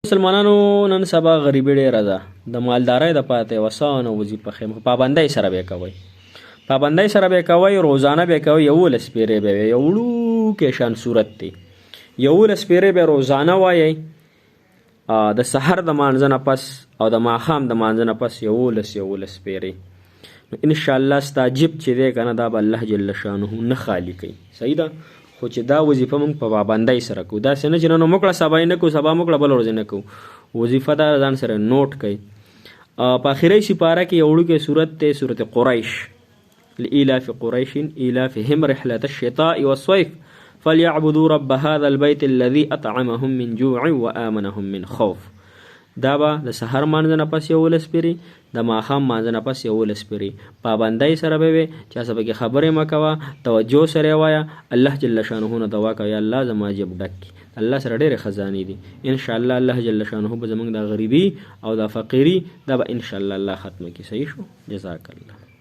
مسلمانانو نن سبا غریبي ډېره ده. د مالدارۍ د پاتې وسانو وظیفه خیم پابندۍ سره به کوي. پابندۍ سره به کوي، روزانه به کوي. 11 پیرې به یو وړوکی شان صورت دی. 11 پیرې به روزانه وایي. د سحر د مانځه نه پس او د ماښام د مانځه نه پس 11 پیرې. نو انشاءالله ستا جیب چې دی که نه دا به الله جل شانه نه خالي کوي. صحیح ده؟ خو چې دا وظیفه موږ په پابندۍ سره کوو، داسې نه چې نن موږ کړه سبا یې نه کوو، سبا موږ کړه بله ورځ نه کوو. وظیفه دا ځان سره نوټ کوئ. په آخري سپاره کې یو وړوکی صورت دی، صورت قریش. لإیلاف قریش ایلافهم رحلة الشتاء والصيف فليعبدوا رب هذا البيت الذي أطعمهم من جوع وآمنهم من خوف. دا به د سحر مانځه نه پس 11 پیرې، د ماښام مانځه نه پس 11 پیرې. پابندۍ سره به وي، چا څه پکې خبرې مه کوه، توجه سره یې وایه. الله جل شانه نه دعا کوه، یا الله زما جیب ډک کړي. الله سره ډېرې خزانې دي. انشاءالله الله جل شانه به زموږ د غریبي او د فقیري دا به انشاءالله الله ختمه کړي. صحیح شو؟ جزاک الله.